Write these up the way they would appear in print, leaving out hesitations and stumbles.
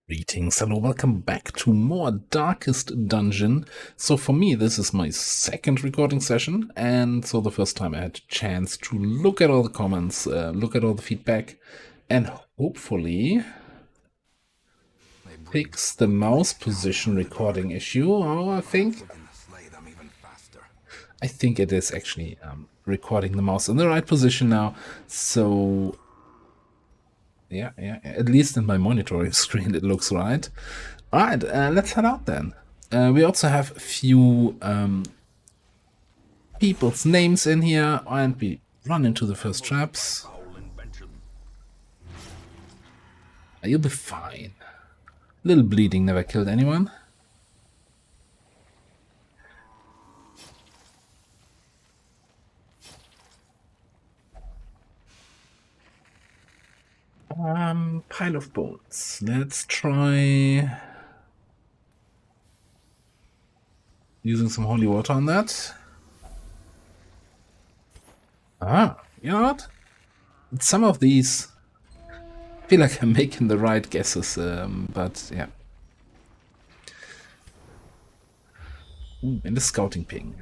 Greetings, hello, welcome back to more Darkest Dungeon. So for me, this is my second recording session, and so the first time I had a chance to look at all the comments, look at all the feedback, and hopefully fix the mouse position recording issue. Oh, I think it is actually recording the mouse in the right position now. So yeah, at least in my monitoring screen it looks right. Alright, let's head out then. We also have a few people's names in here, and we run into the first traps. You'll be fine. Little bleeding never killed anyone. Pile of bones. Let's try using some holy water on that. You know what? Some of these I feel like I'm making the right guesses, but yeah. Ooh, and the scouting ping.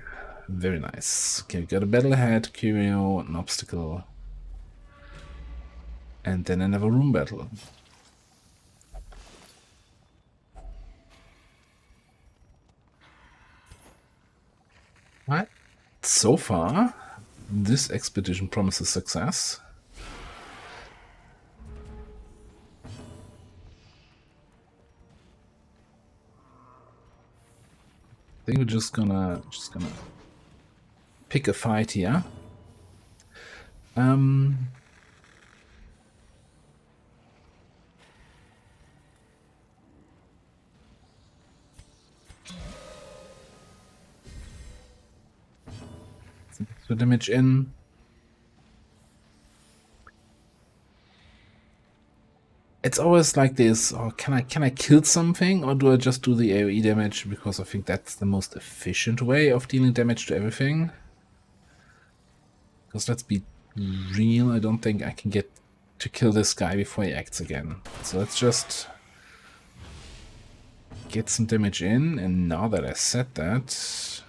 Very nice. Okay, we got a battle ahead, curio, an obstacle. And then another room battle. Right. So far, this expedition promises success. I think we're just gonna pick a fight here. The damage in. It's always like this, oh, can I kill something, or do I just do the AoE damage, because I think that's the most efficient way of dealing damage to everything. Because let's be real, I don't think I can get to kill this guy before he acts again. So let's just get some damage in, and now that I said that,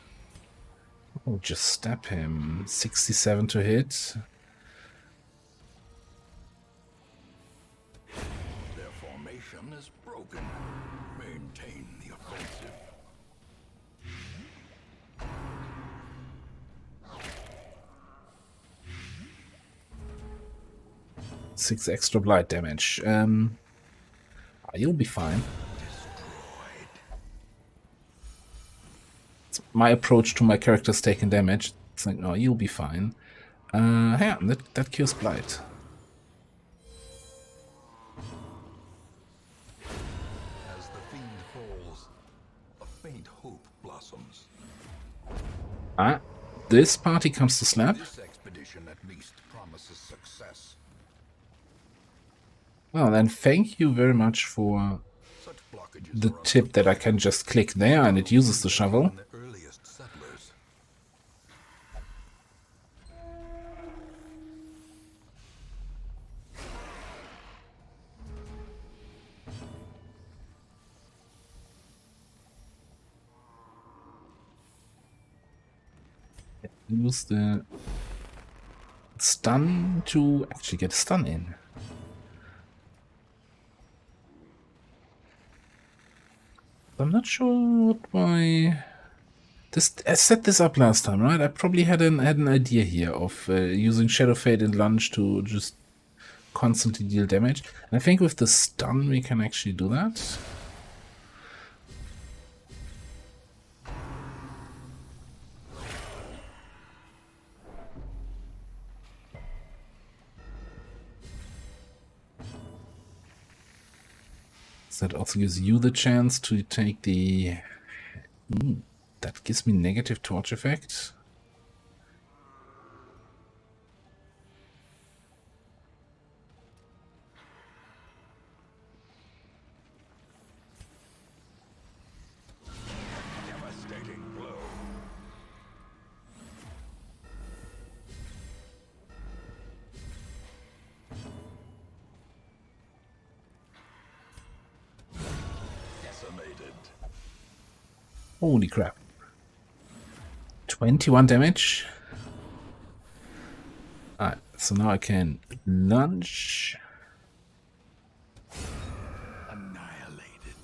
I'll just stab him. 67 to hit. Their formation is broken. Maintain the offensive. Six extra blight damage. You'll be fine. It's my approach to my characters taking damage. It's like, no, you'll be fine. Yeah, that cures blight. As the fiend falls, a faint hope blossoms. This party comes to slap. This expedition at least promises success. Well, then thank you very much for the tip that I can just click there and it uses the shovel. The earliest settlers. Use the stun to actually get a stun in. I'm not sure what my... I set this up last time, right? I probably had an idea here of using Shadow Fade and Lunge to just constantly deal damage. And I think with the stun we can actually do that. That also gives you the chance to take the... that gives me negative torch effect. Devastating blow. Holy crap. 21 damage. Alright, so now I can lunge. Annihilated.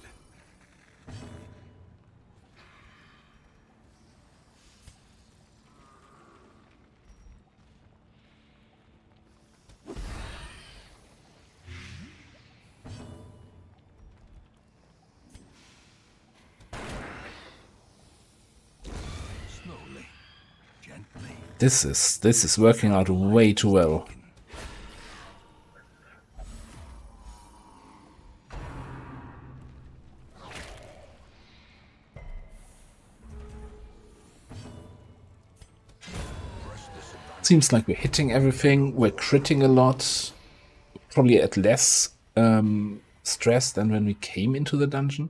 Slowly, gently. This is working out way too well. Seems like we're hitting everything, we're critting a lot, probably at less stress than when we came into the dungeon.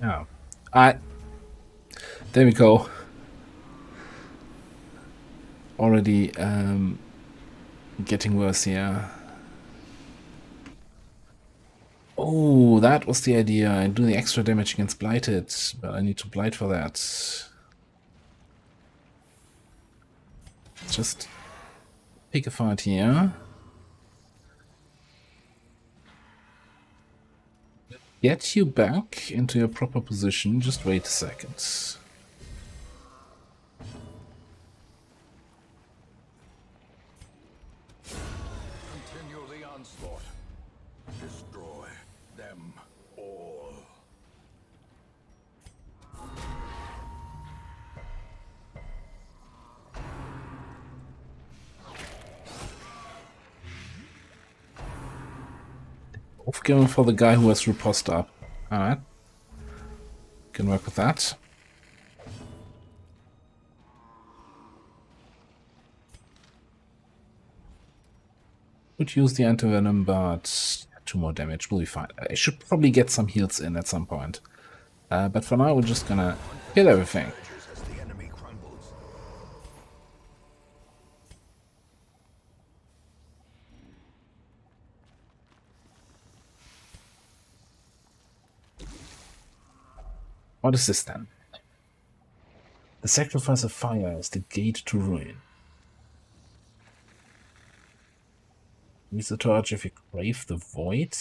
Yeah. There we go. Already getting worse here. Oh, that was the idea. I do the extra damage against Blighted, but I need to Blight for that. Just pick a fight here. Get you back into your proper position. Just wait a second. Continue the onslaught. Destroy them all. Both going for the guy who has riposte up. Alright. Can work with that. Would use the anti-venom, but 2 more damage will be fine. I should probably get some heals in at some point. But for now, we're just gonna kill everything. As the enemy crumbles. What is this then? The sacrifice of fire is the gate to ruin. Use the torch if you crave the void.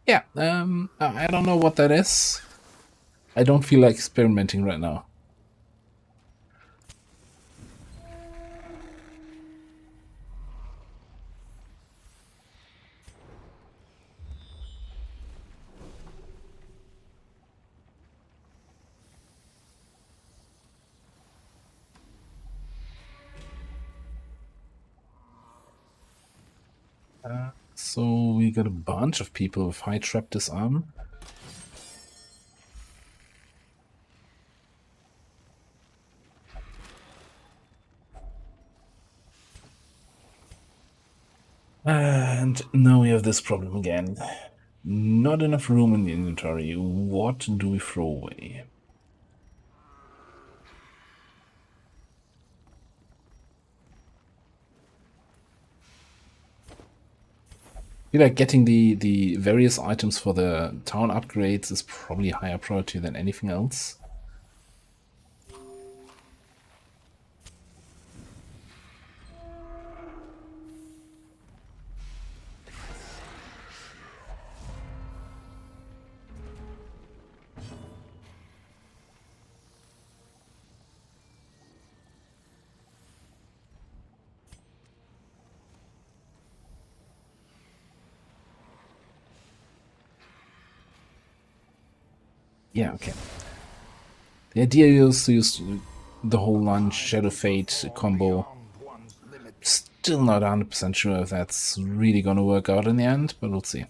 Yeah, I don't know what that is. I don't feel like experimenting right now. So we got a bunch of people with high trap disarm. And now we have this problem again. Not enough room in the inventory. What do we throw away? I feel like getting the various items for the town upgrades is probably higher priority than anything else. Yeah, okay. The idea is to use the whole lunge Shadow Fate combo. Still not 100% sure if that's really gonna work out in the end, but we'll see.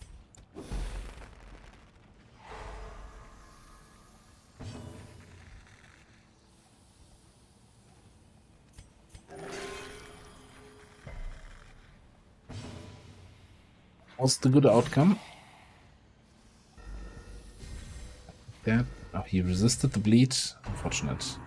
What's the good outcome? that. Oh, he resisted the bleed. Unfortunate.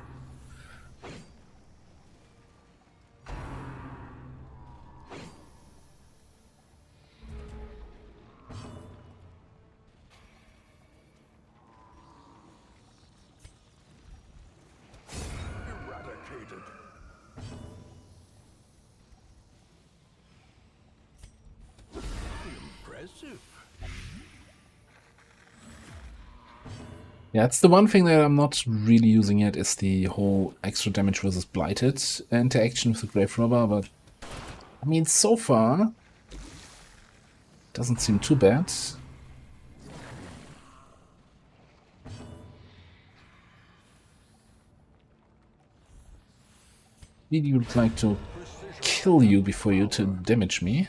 Eradicated. Impressive. Yeah, it's the one thing that I'm not really using yet is the whole extra damage versus blighted interaction with the Grave Robber, but I mean, so far, doesn't seem too bad. Really would like to kill you before you to damage me.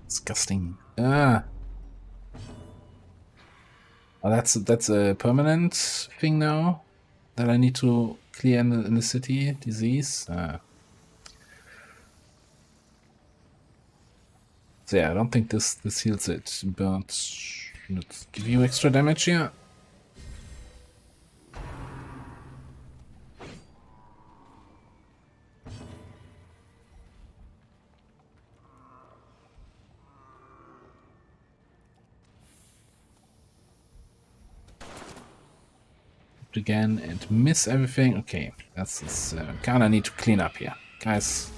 Disgusting. Ah. Oh, that's a permanent thing now that I need to clear in the city. Disease. Ah. So yeah, I don't think this heals it, but let's give you extra damage here. Again and miss everything. Okay, that's kinda need to clean up here, guys.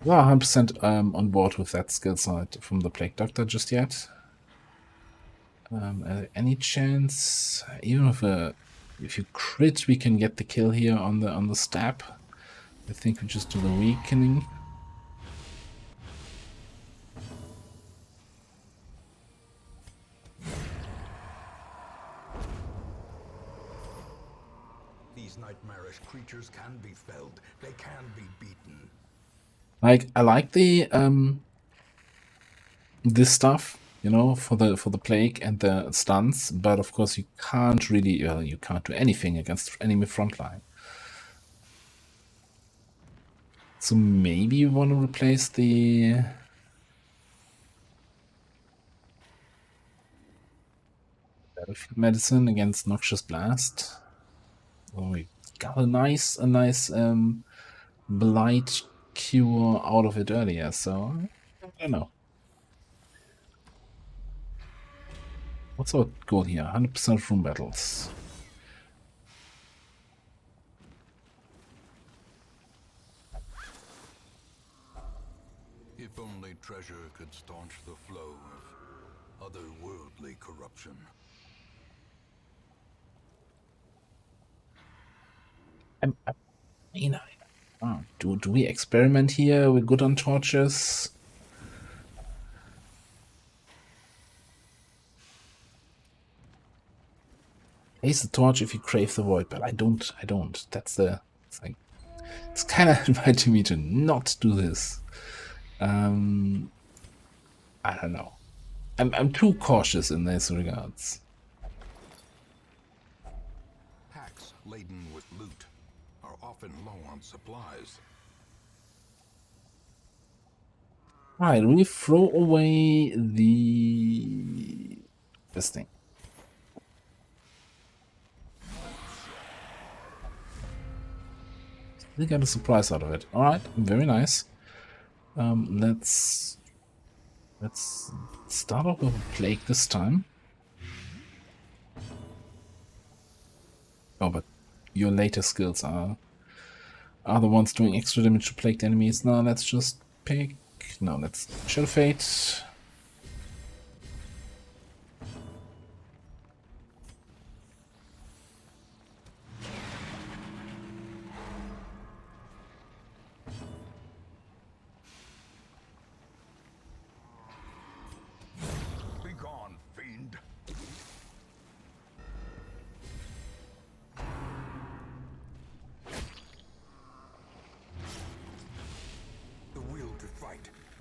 Well, 100% on board with that skill set from the Plague Doctor just yet. Any chance, even if you crit, we can get the kill here on the stab. I think we just do the weakening. These nightmarish creatures can be felled. They can be beaten. Like, I like the this stuff, you know, for the plague and the stuns, but of course you can't really you can't do anything against enemy frontline. So maybe you want to replace the battlefield medicine against noxious blast. Oh, we got a nice blight cure out of it earlier, so I don't know. What's our goal here? 100% room battles. If only treasure could staunch the flow of otherworldly corruption. I mean, do we experiment here with good on torches? Place the torch if you crave the void, but I don't. It's like, it's kind of inviting me to not do this. I don't know. I'm too cautious in this regards. Packs laden with loot are often low on supplies. Right, we throw away this thing. We got a surprise out of it. All right, very nice. Let's start off with a plague this time. Oh, but your later skills are the ones doing extra damage to plagued enemies. Now let's just pick. No, let's Shadow Fate.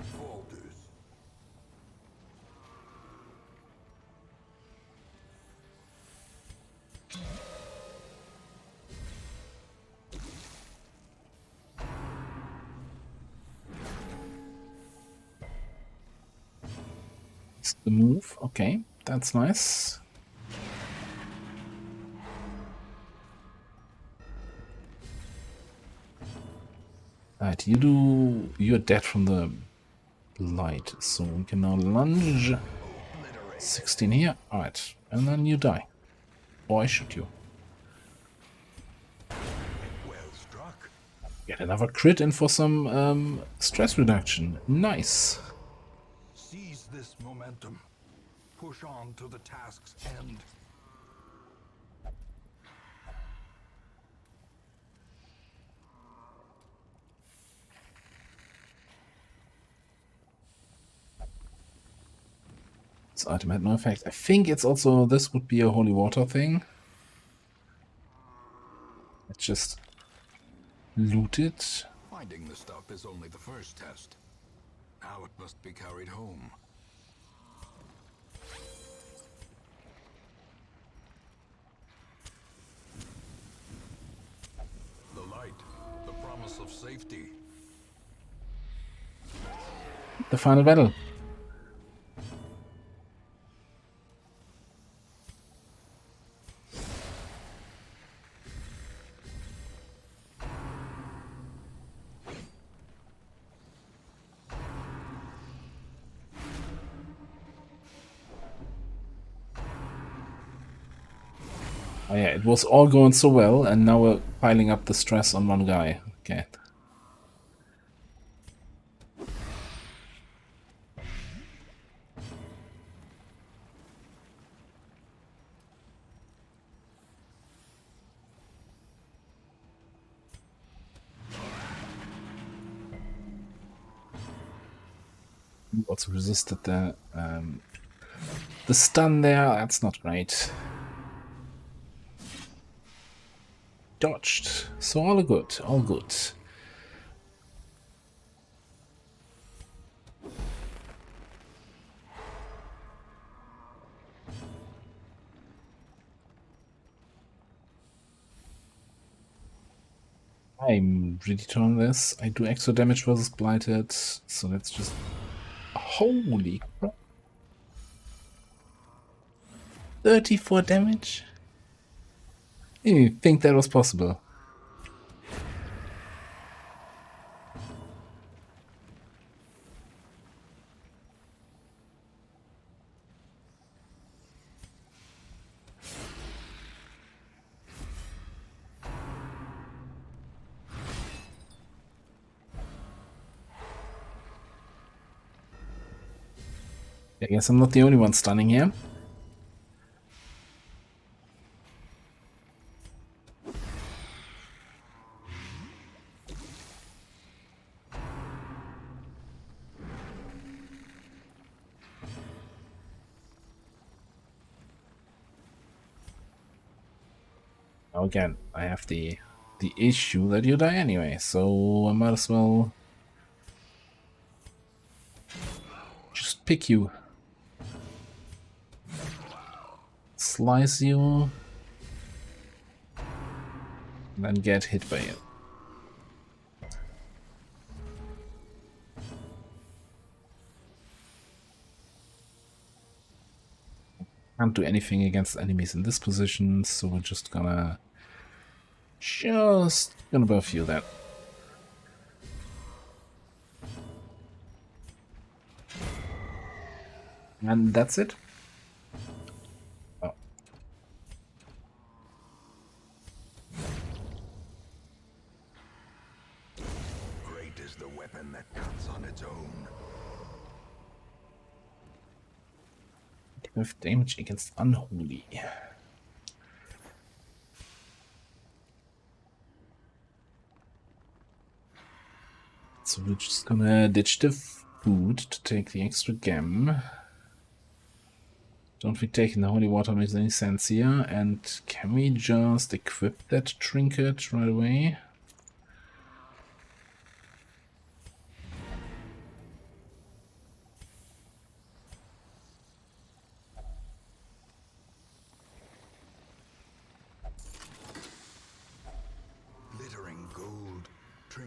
falters. It's the move. Okay, that's nice. Alright, you're dead from the light, so we can now lunge. 16 here. Alright, and then you die. Or I shoot you. Well struck. Get another crit in for some stress reduction. Nice. Seize this momentum. Push on to the task's end. This item had no effect. I think it's also, this would be a holy water thing. Let's just loot it. Finding the stuff is only the first test. Now it must be carried home. The light, the promise of safety. The final battle. Oh yeah, it was all going so well, and now we're piling up the stress on one guy. Okay. You also resisted the stun there. That's not great. Dodged. So all good, all good. I'm ready to run this. I do extra damage versus blighted, so let's just... Holy crap. 34 damage? I didn't think that was possible. I guess I'm not the only one stunning here. Now again, I have the issue that you die anyway, so I might as well just pick you. Slice you. And then get hit by it. Can't do anything against enemies in this position, so we're just gonna buff you that. And that's it. Oh. Great is the weapon that cuts on its own. With damage against unholy. So we're just gonna ditch the food to take the extra gem. Don't think taking the holy water makes any sense here. And can we just equip that trinket right away?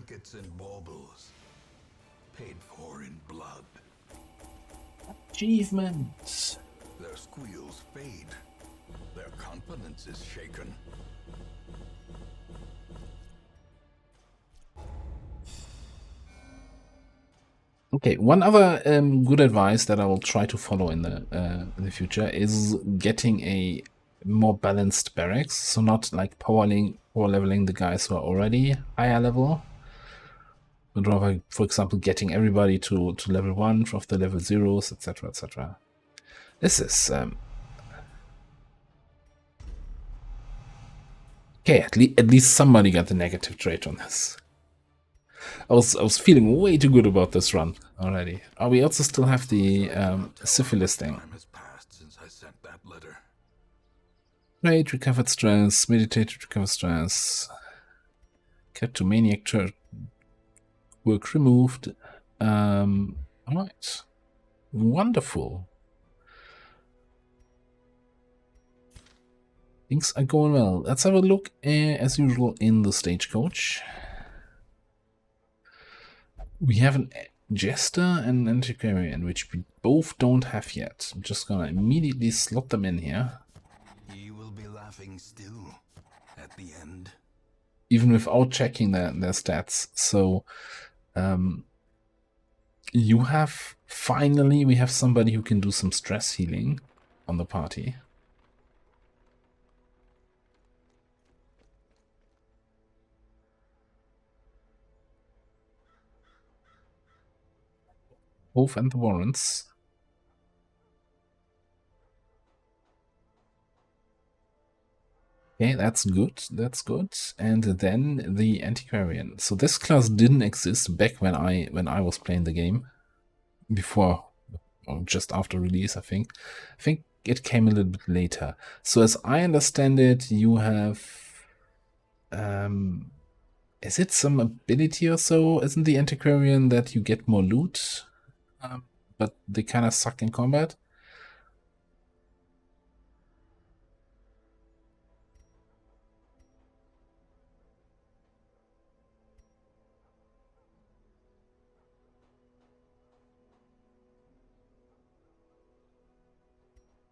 trinkets and baubles, paid for in blood. Achievement. Their squeals fade. Their confidence is shaken. Okay, one other good advice that I will try to follow in the future is getting a more balanced barracks. So not like power leveling the guys who are already higher level, but rather, for example, getting everybody to level 1 of the level 0s, etc., etc. This is okay. At least somebody got the negative trait on this. I was feeling way too good about this run already. Oh, we also still have the syphilis thing. Time has passed since I sent that letter. Right, recovered stress, meditated, recovered stress. Kleptomaniac work removed. Alright. Wonderful. Things are going well. Let's have a look, as usual, in the stagecoach. We have an Jester and an Antiquarian, which we both don't have yet. I'm just gonna immediately slot them in here. Ye will be laughing still at the end. Even without checking their stats. So, you have... Finally, we have somebody who can do some stress healing on the party. Wolf and the Warrants. Okay, that's good. That's good. And then the Antiquarian. So this class didn't exist back when I was playing the game. Before, or just after release, I think. I think it came a little bit later. So as I understand it, you have... is it some ability or so? Isn't the Antiquarian that you get more loot? But they kind of suck in combat?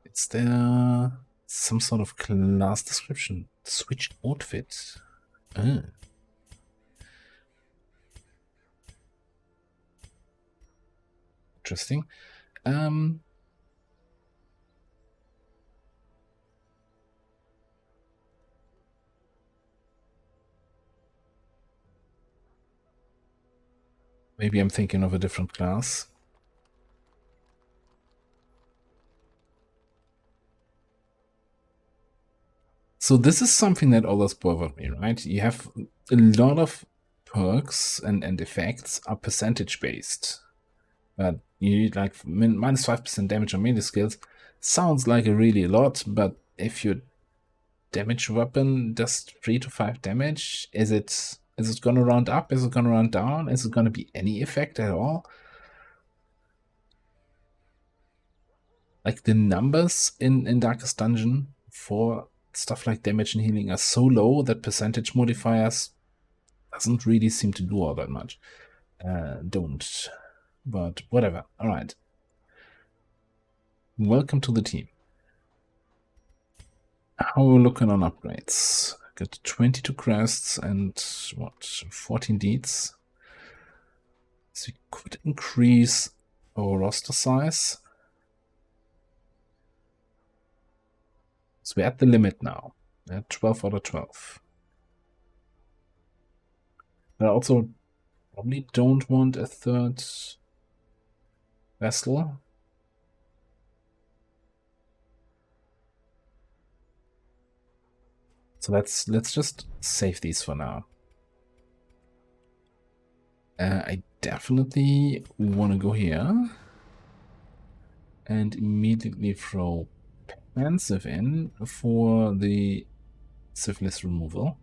Is there some sort of class description? Switch outfit? Oh. Interesting. Maybe I'm thinking of a different class. So this is something that always bothered me, right? You have a lot of perks and effects are percentage based. But you need like minus 5% damage on melee skills. Sounds like a really lot, but if your damage weapon does 3 to 5 damage, is it gonna round up? Is it gonna round down? Is it gonna be any effect at all? Like the numbers in Darkest Dungeon for stuff like damage and healing are so low that percentage modifiers doesn't really seem to do all that much. Don't. But whatever. Alright. Welcome to the team. How are we looking on upgrades? Got 22 crests and what? 14 deeds. So we could increase our roster size. So we're at the limit now. At 12 out of 12. But I also probably don't want a third vessel. So let's just save these for now. I definitely want to go here and immediately throw Pensive in for the syphilis removal.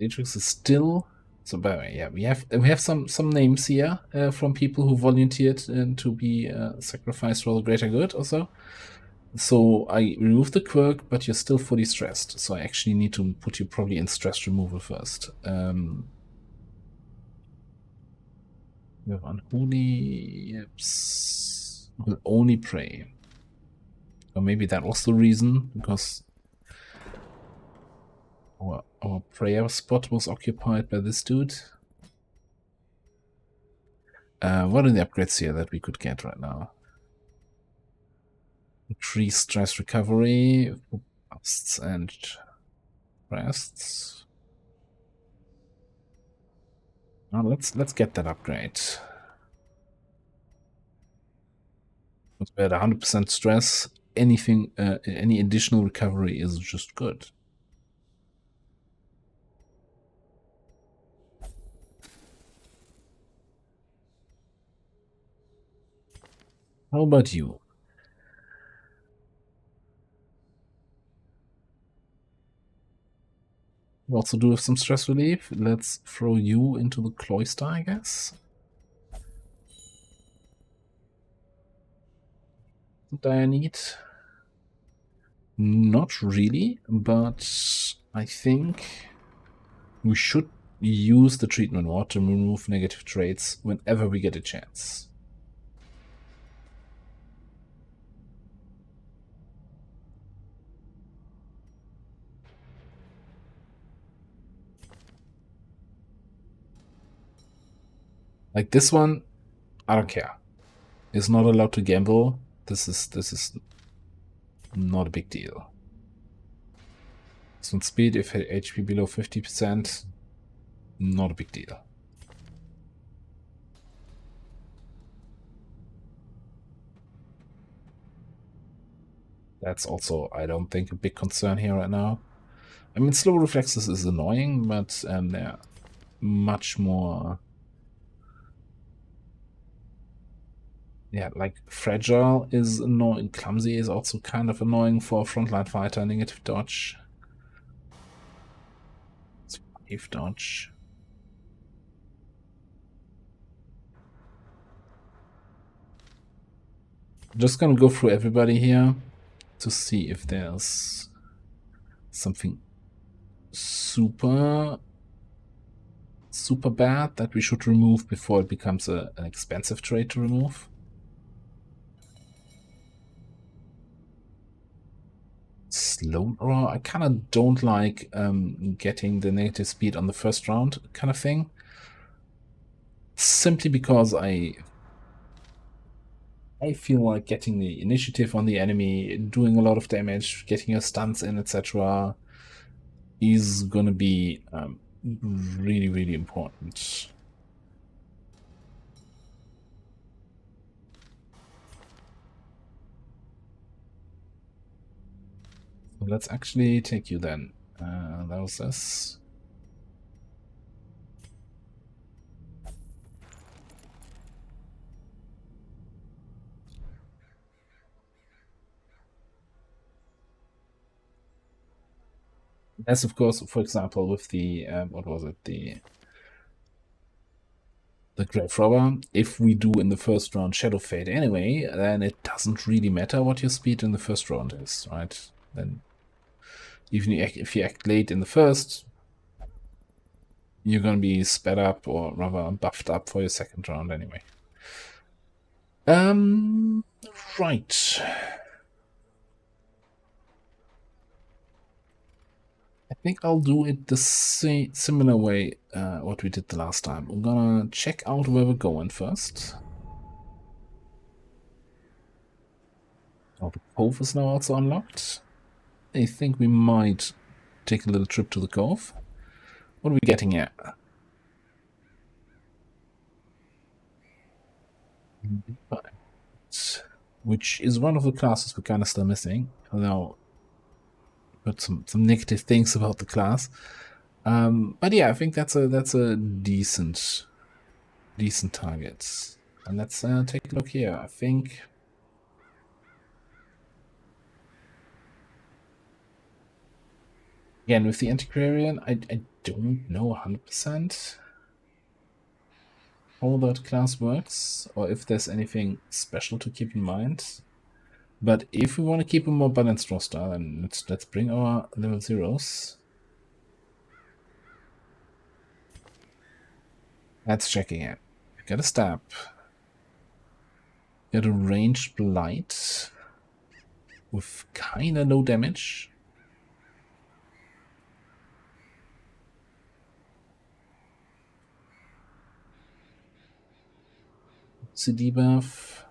Atrix is still So by the way, yeah, we have some names here from people who volunteered to be sacrificed for the greater good also. So I removed the quirk, but you're still fully stressed. So I actually need to put you probably in stress removal first. We have unholy yips. Will only pray. Or maybe that was the reason, because our prayer spot was occupied by this dude. What are the upgrades here that we could get right now? Increase stress recovery, busts and rests. Now let's get that upgrade. But at 100% stress, anything, any additional recovery is just good. How about you? We also do have some stress relief. Let's throw you into the cloister, I guess. Dire need? Not really, but I think we should use the treatment ward to remove negative traits whenever we get a chance. Like this one, I don't care. It's not allowed to gamble. This is not a big deal. So speed, if HP below 50%, not a big deal. That's also, I don't think, a big concern here right now. I mean, slow reflexes is annoying, but they're much more... Yeah, like fragile is annoying. Clumsy is also kind of annoying for a frontline fighter. Negative dodge. Safe dodge. I'm just gonna go through everybody here to see if there's something super bad that we should remove before it becomes an expensive trait to remove. Slow, or I kind of don't like getting the negative speed on the first round kind of thing, simply because I feel like getting the initiative on the enemy, doing a lot of damage, getting your stunts in, etc., is gonna be really important. So let's actually take you then. That was this. As of course, for example, with the what was it, the Grave Robber, if we do in the first round Shadow Fade anyway, then it doesn't really matter what your speed in the first round is, right? Then even if you act late in the first, you're gonna be sped up or rather buffed up for your second round anyway. Right. I think I'll do it the similar way what we did the last time. I'm gonna check out where we're going first. Oh, the cove is now also unlocked. I think we might take a little trip to the cove. What are we getting at? Which is one of the classes we're kind of still missing. Although, but some negative things about the class. But yeah, I think that's a decent target. And let's take a look here. I think again with the Antiquarian, I don't know 100%. how that class works, or if there's anything special to keep in mind. But if we want to keep a more balanced roster, then let's bring our level 0s. Let's check again. Get a stab. Get a ranged blight with kinda low damage. It's a debuff.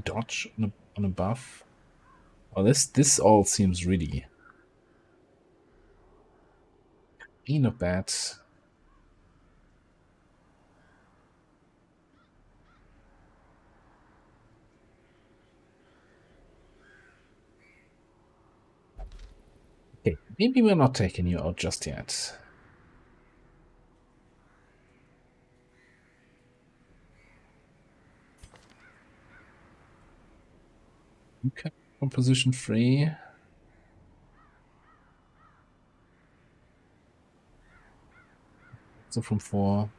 Dodge on a buff. Oh, this all seems really not bad. Okay, maybe we're not taking you out just yet. Okay, composition 3. So from 4.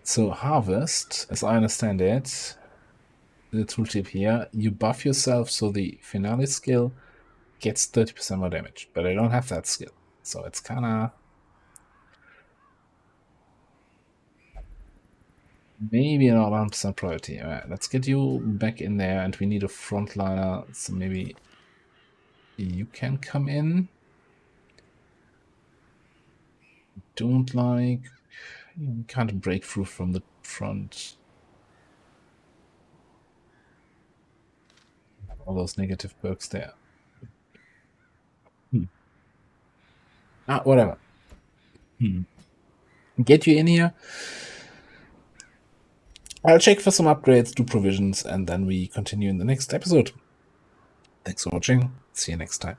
So harvest, as I understand it, the tooltip here, you buff yourself so the finale skill gets 30% more damage, but I don't have that skill, so it's kinda maybe not 100% priority. Alright, let's get you back in there, and we need a frontliner, so maybe you can come in. Don't like, you can't break through from the front. All those negative perks there. Whatever. Get you in here. I'll check for some upgrades, do provisions, and then we continue in the next episode. Thanks for watching. See you next time.